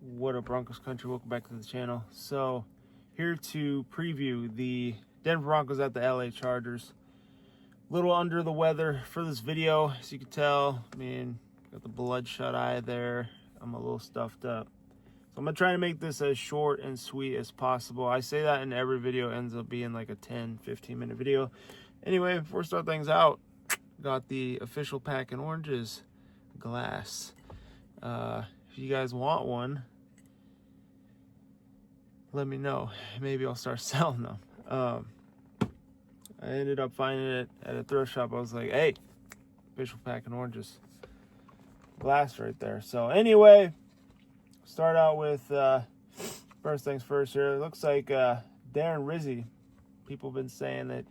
What up, Broncos country? Welcome back to the channel. So, here to preview the Denver Broncos at the LA Chargers. A little under the weather for this video, as you can tell. I mean, got the bloodshot eye there. I'm a little stuffed up. So I'm going to try to make this as short and sweet as possible. I say that in every video, ends up being like a 10-15 minute video. Anyway, before we start things out, got the official pack in oranges glass. If you guys want one, let me know. Maybe I'll start selling them. I ended up finding it at a thrift shop. I was like, hey, official pack in oranges glass right there. So anyway, start out with first things first here. It looks like Darren Rizzi. People have been saying that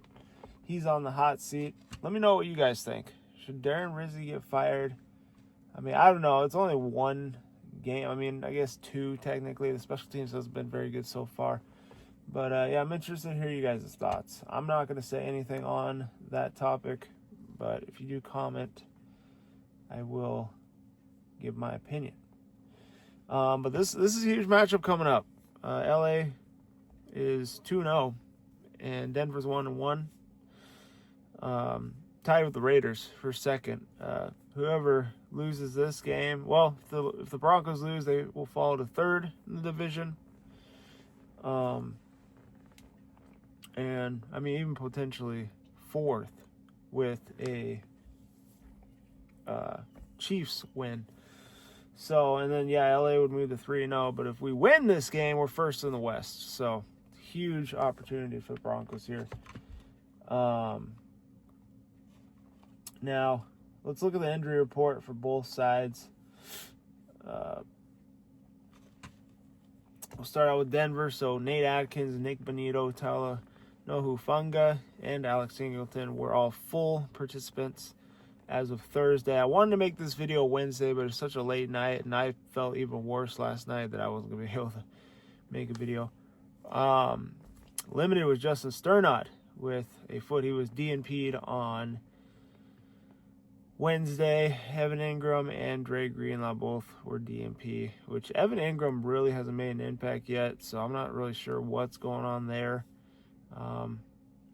he's on the hot seat. Let me know what you guys think. Should Darren Rizzi get fired? I mean, I don't know. It's only one game. I mean, I guess two technically. The special teams has been very good so far. But yeah, I'm interested to hear you guys' thoughts. I'm not going to say anything on that topic, but if you do comment, I will give my opinion. But this is a huge matchup coming up. LA is 2-0, and Denver's 1-1. Tied with the Raiders for second. Whoever loses this game, well, if the Broncos lose, they will fall to third in the division. And I mean, even potentially fourth with a Chiefs win. So, and then yeah, LA would move to 3-0. But if we win this game, we're first in the West. So, huge opportunity for the Broncos here. Now, let's look at the injury report for both sides. We'll start out with Denver. So, Nate Atkins, Nick Bonito, Tala Nohufunga, and Alex Singleton were all full participants as of Thursday. I wanted to make this video Wednesday, but it's such a late night, and I felt even worse last night that I wasn't going to be able to make a video. Limited was Justin Sternot with a foot. He was DNP'd on Wednesday. Evan Ingram and Dre Greenlaw both were DNP, which Evan Ingram really hasn't made an impact yet, so I'm not really sure what's going on there.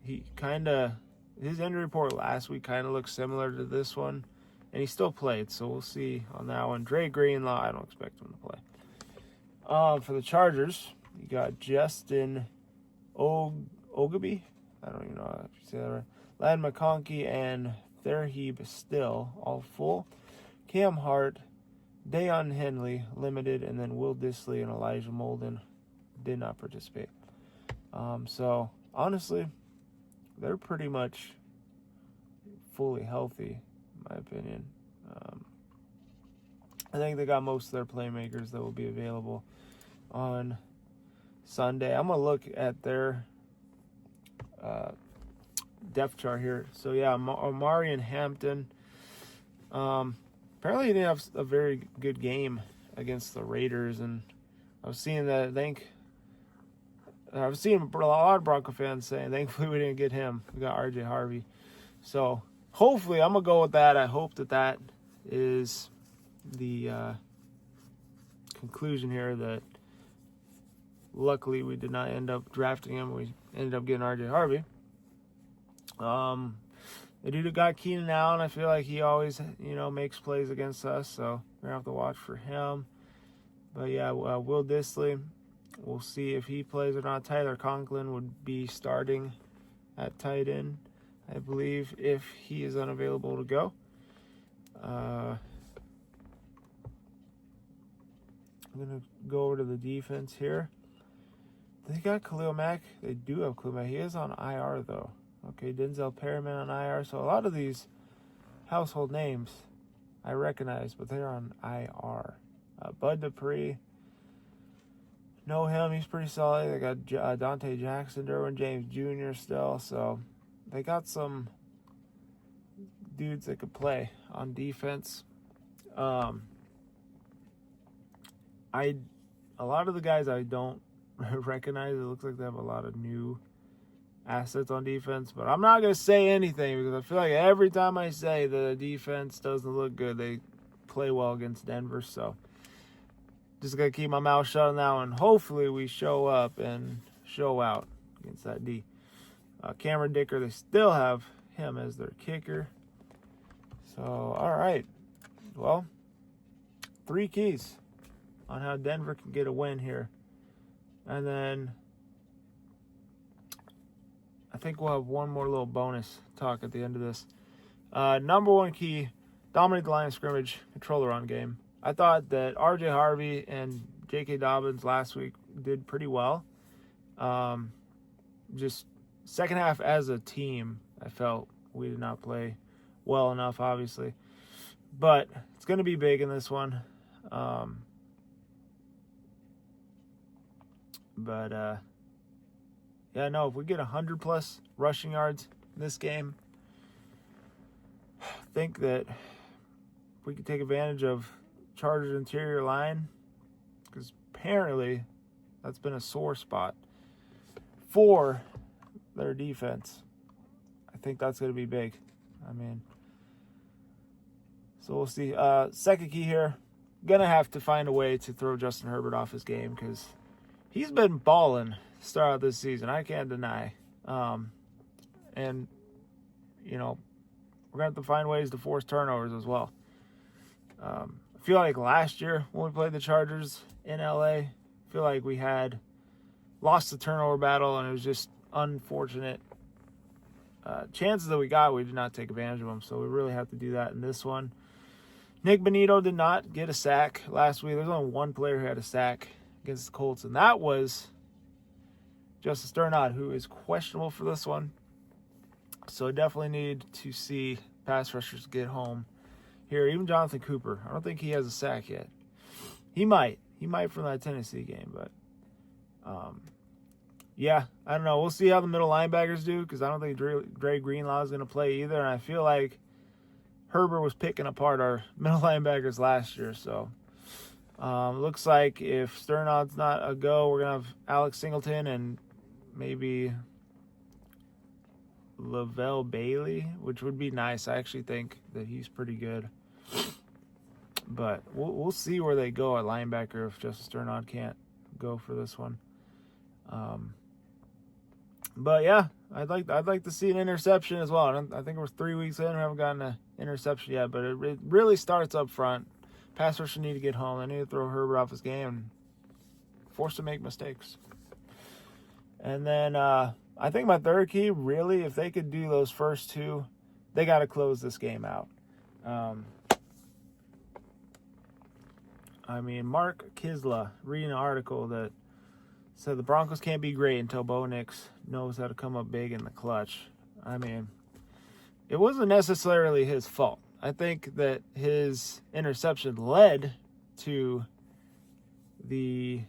His injury report last week kind of looks similar to this one, and he still played, so we'll see on that one. Dre Greenlaw, I don't expect him to play. For the Chargers, you got Justin Ogaby. I don't even know how to say that right. Ladd McConkey and Therheeb Still, all full. Cam Hart, Dayon Henley, limited, and then Will Dissly and Elijah Molden did not participate. So, honestly, they're pretty much fully healthy, in my opinion. I think they got most of their playmakers that will be available on Sunday. I'm going to look at their depth chart here. So, yeah, Amari and Hampton. Apparently, he didn't have a very good game against the Raiders, and I was seeing that, I've seen a lot of Bronco fans saying, thankfully we didn't get him. We got RJ Harvey. So, hopefully, I'm going to go with that. I hope that is the conclusion here, that luckily we did not end up drafting him. We ended up getting RJ Harvey. The dude got Keenan Allen. I feel like he always, makes plays against us. So, we're going to have to watch for him. But, yeah, Will Dissly. We'll see if he plays or not. Tyler Conklin would be starting at tight end, I believe, if he is unavailable to go. I'm going to go over to the defense here. They got Khalil Mack. They do have Khalil Mack. He is on IR, though. Okay, Denzel Perryman on IR. So a lot of these household names I recognize, but they're on IR. Bud Dupree. Know him, he's pretty solid. They got Dante Jackson, Derwin James Jr. still, so they got some dudes that could play on defense. A lot of the guys I don't recognize. It looks like they have a lot of new assets on defense, but I'm not going to say anything because I feel like every time I say the defense doesn't look good, they play well against Denver, so just got to keep my mouth shut on that one. Hopefully we show up and show out against that D. Cameron Dicker, they still have him as their kicker. So, all right. Well, 3 keys on how Denver can get a win here. And then I think we'll have one more little bonus talk at the end of this. Number 1 key, dominate the line of scrimmage, control the run game. I thought that R.J. Harvey and J.K. Dobbins last week did pretty well. Just second half as a team, I felt we did not play well enough, obviously. But it's going to be big in this one. Yeah, no, if we get 100-plus rushing yards in this game, I think that we could take advantage of Chargers' interior line, because apparently that's been a sore spot for their defense. I think that's going to be big. I mean, so we'll see. Second key here, going to have to find a way to throw Justin Herbert off his game, because he's been balling to start out this season. I can't deny. And, you know, we're going to have to find ways to force turnovers as well. I feel like last year when we played the Chargers in LA, I feel like we had lost the turnover battle, and it was just unfortunate chances that we got. We did not take advantage of them, so we really have to do that in this one. Nick Bonito did not get a sack last week. There's only one player who had a sack against the Colts, and that was Justice Sternad, who is questionable for this one. So definitely need to see pass rushers get home here. Even Jonathan Cooper, I don't think he has a sack yet. He might from that Tennessee game, but yeah, I don't know. We'll see how the middle linebackers do, because I don't think Dre Greenlaw is going to play either, and I feel like Herbert was picking apart our middle linebackers last year. So looks like if Sternad's not a go, we're going to have Alex Singleton and maybe Lavelle Bailey, which would be nice. I actually think that he's pretty good. But we'll see where they go at linebacker if Justice Sternad can't go for this one. But yeah, I'd like to see an interception as well. I think we're 3 weeks in. We haven't gotten an interception yet, but it really starts up front. Pass rushers need to get home. They need to throw Herbert off his game and force to make mistakes. And then I think my third key, really, if they could do those first two, they got to close this game out. I mean, Mark Kisla reading an article that said the Broncos can't be great until Bo Nix knows how to come up big in the clutch. I mean, it wasn't necessarily his fault. I think that his interception led to the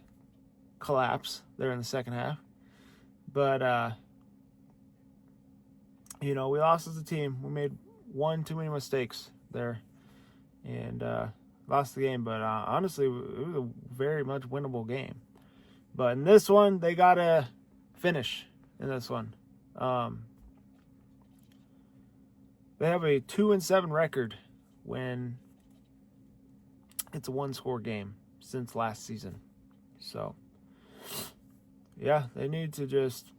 collapse there in the second half. But, you know, we lost as a team. We made one too many mistakes there and lost the game. But honestly, it was a very much winnable game. But in this one, they got to finish in this one. They have a 2-7 record when it's a one-score game since last season. So, yeah, they need to just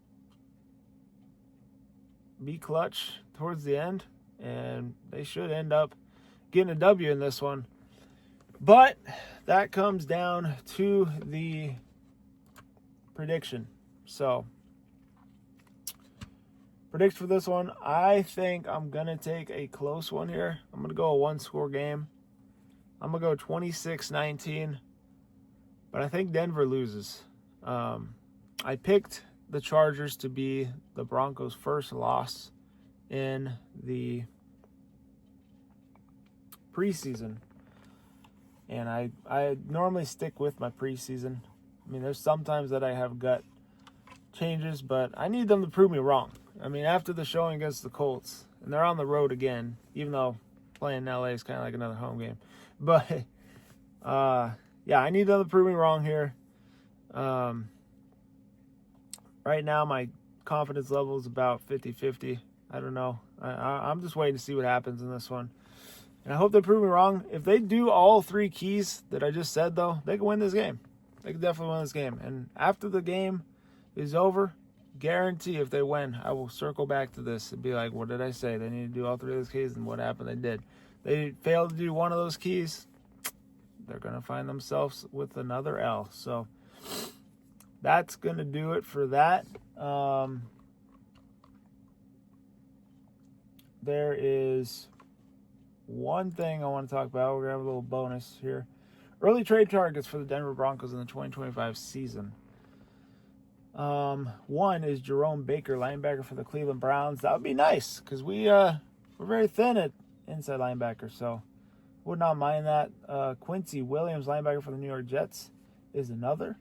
be clutch towards the end, and they should end up getting a W in this one. But that comes down to the prediction. So, predict for this one, I think I'm going to take a close one here. I'm going to go a one-score game. I'm going to go 26-19. But I think Denver loses. I picked the Chargers to be the Broncos' first loss in the preseason. And I normally stick with my preseason. I mean, there's sometimes that I have gut changes, but I need them to prove me wrong. I mean, after the showing against the Colts, and they're on the road again, even though playing in LA is kind of like another home game. But, yeah, I need them to prove me wrong here. Right now, my confidence level is about 50-50. I don't know. I'm just waiting to see what happens in this one. And I hope they prove me wrong. If they do all 3 keys that I just said, though, they can win this game. They can definitely win this game. And after the game is over, guarantee if they win, I will circle back to this and be like, what did I say? They need to do all 3 of those keys, and what happened? They did. They failed to do one of those keys. They're going to find themselves with another L. So that's going to do it for that. There is one thing I want to talk about. We're going to have a little bonus here. Early trade targets for the Denver Broncos in the 2025 season. One is Jerome Baker, linebacker for the Cleveland Browns. That would be nice because we're very thin at inside linebacker, so would not mind that. Quincy Williams, linebacker for the New York Jets, is another.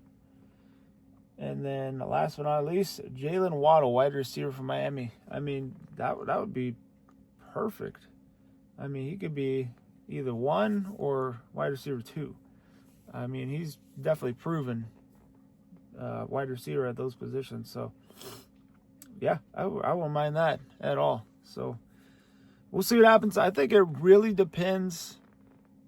And then last but not least, Jalen Waddle, wide receiver from Miami. I mean, that would be perfect. I mean, he could be either 1 or wide receiver 2. I mean, he's definitely proven wide receiver at those positions. So, yeah, I won't mind that at all. So, we'll see what happens. I think it really depends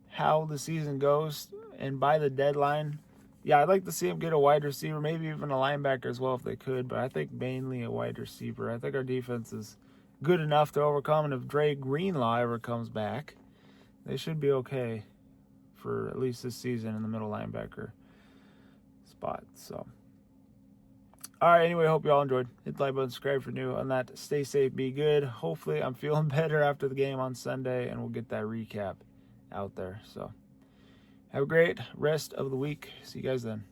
how the season goes. And by the deadline, yeah, I'd like to see him get a wide receiver, maybe even a linebacker as well if they could. But I think mainly a wide receiver. I think our defense is good enough to overcome. And if Dre Greenlaw ever comes back, they should be okay for at least this season in the middle linebacker spot. So, all right, anyway, hope you all enjoyed. Hit the like button, subscribe if you're new. On that, stay safe, be good. Hopefully I'm feeling better after the game on Sunday, and we'll get that recap out there. So have a great rest of the week. See you guys then.